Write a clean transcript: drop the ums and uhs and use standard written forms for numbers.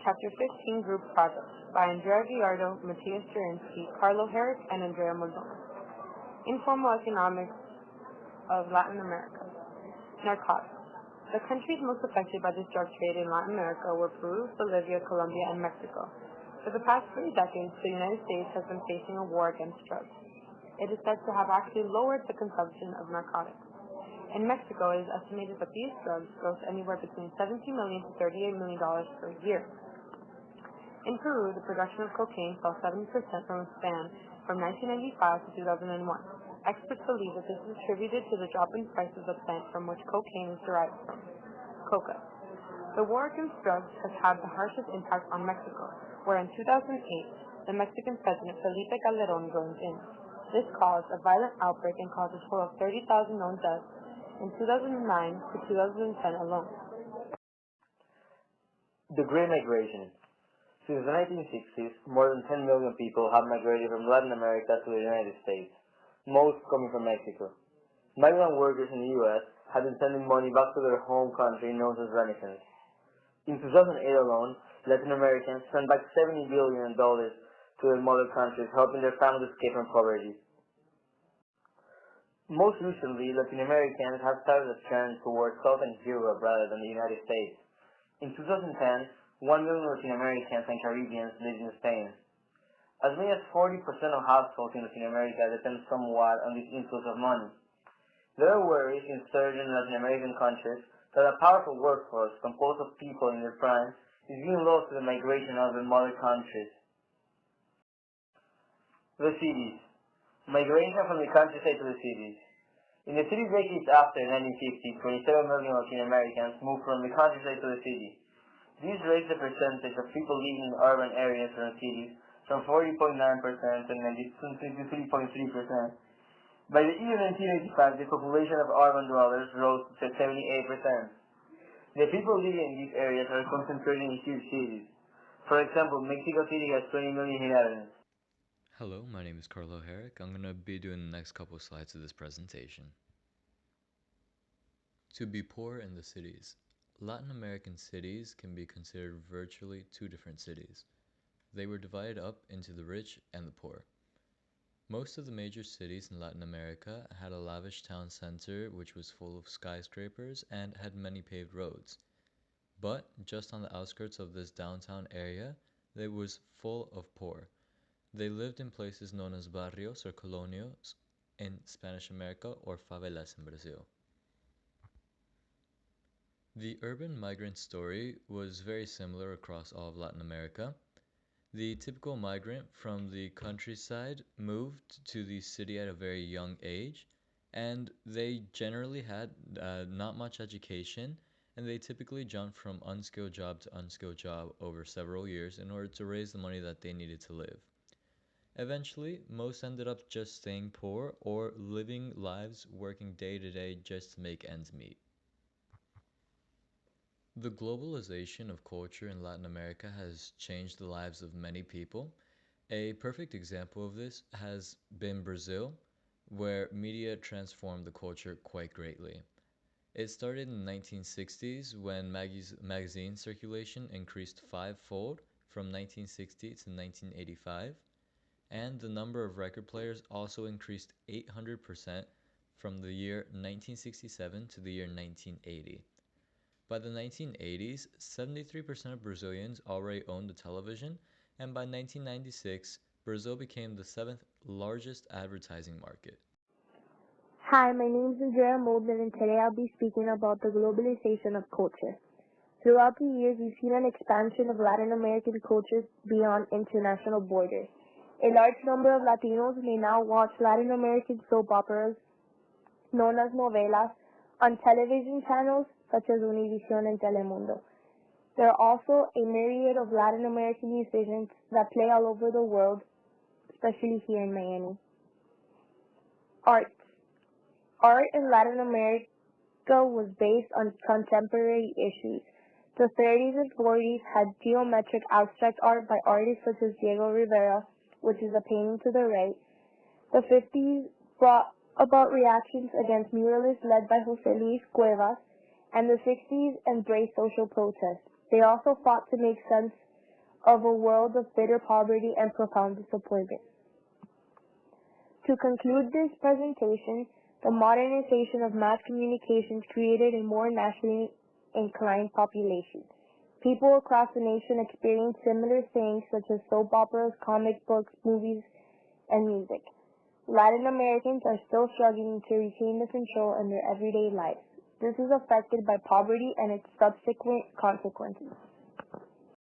Chapter 15 Group Project by Andrea Gallardo, Matthias Jurinsky, Carlo Herrick, and Andrea Moldova. Informal Economics of Latin America. Narcotics. The countries most affected by this drug trade in Latin America were Peru, Bolivia, Colombia, and Mexico. For the past 3 decades, the United States has been facing a war against drugs. It is said to have actually lowered the consumption of narcotics. In Mexico, it is estimated that these drugs gross anywhere between $17 million to $38 million per year. In Peru, the production of cocaine fell 70% from a span from 1995 to 2001. Experts believe that this is attributed to the drop in prices of plant from which cocaine is derived from, coca. The war against drugs has had the harshest impact on Mexico, where in 2008, the Mexican president Felipe Calderón joined in. This caused a violent outbreak and caused a total of 30,000 known deaths in 2009 to 2010 alone. The Great Migration. Since the 1960s, more than 10 million people have migrated from Latin America to the United States, most coming from Mexico. Migrant workers in the U.S. have been sending money back to their home country known as remittance. In 2008 alone, Latin Americans sent back $70 billion to their mother countries, helping their families escape from poverty. Most recently, Latin Americans have started a trend towards Southern Europe rather than the United States. In 2010, 1 million Latin Americans and Caribbeans lived in Spain. As many as 40% of households in Latin America depend somewhat on this influx of money. There are worries in certain Latin American countries that a powerful workforce composed of people in their prime is being lost to the migration of their mother countries. The cities. Migration from the countryside to the cities. In the 3 decades after 1950, 27 million Latin Americans moved from the countryside to the city. This raised the percentage of people living in urban areas from cities from 40.9% to 93.3%. By the year 1985, the population of urban dwellers rose to 78%. The people living in these areas are concentrated in huge cities. For example, Mexico City has 20 million inhabitants. Hello, my name is Carlo Herrick. I'm going to be doing the next couple slides of this presentation. To be poor in the cities. Latin American cities can be considered virtually 2 different cities. They were divided up into the rich and the poor. Most of the major cities in Latin America had a lavish town center which was full of skyscrapers and had many paved roads. But just on the outskirts of this downtown area, it was full of poor. They lived in places known as barrios or colonias in Spanish America or favelas in Brazil. The urban migrant story was very similar across all of Latin America. The typical migrant from the countryside moved to the city at a very young age, and they generally had not much education, and they typically jumped from unskilled job to unskilled job over several years in order to raise the money that they needed to live. Eventually, most ended up just staying poor or living lives working day to day just to make ends meet. The globalization of culture in Latin America has changed the lives of many people. A perfect example of this has been Brazil, where media transformed the culture quite greatly. It started in the 1960s when magazine circulation increased 5-fold from 1960 to 1985, and the number of record players also increased 800% from the year 1967 to the year 1980. By the 1980s, 73% of Brazilians already owned a television, and by 1996, Brazil became the 7th largest advertising market. Hi, my name is Andrea Moldova, and today I'll be speaking about the globalization of culture. Throughout the years, we've seen an expansion of Latin American cultures beyond international borders. A large number of Latinos may now watch Latin American soap operas, known as novelas, on television channels such as Univision and Telemundo. There are also a myriad of Latin American musicians that play all over the world, especially here in Miami. Art in Latin America was based on contemporary issues. The 30s and 40s had geometric abstract art by artists such as Diego Rivera, which is a painting to the right. The 50s brought about reactions against muralists led by José Luis Cuevas, and the 60s embraced social protests. They also fought to make sense of a world of bitter poverty and profound disappointment. To conclude this presentation, the modernization of mass communications created a more nationally inclined population. People across the nation experience similar things such as soap operas, comic books, movies, and music. Latin Americans are still struggling to retain the control in their everyday lives. This is affected by poverty and its subsequent consequences.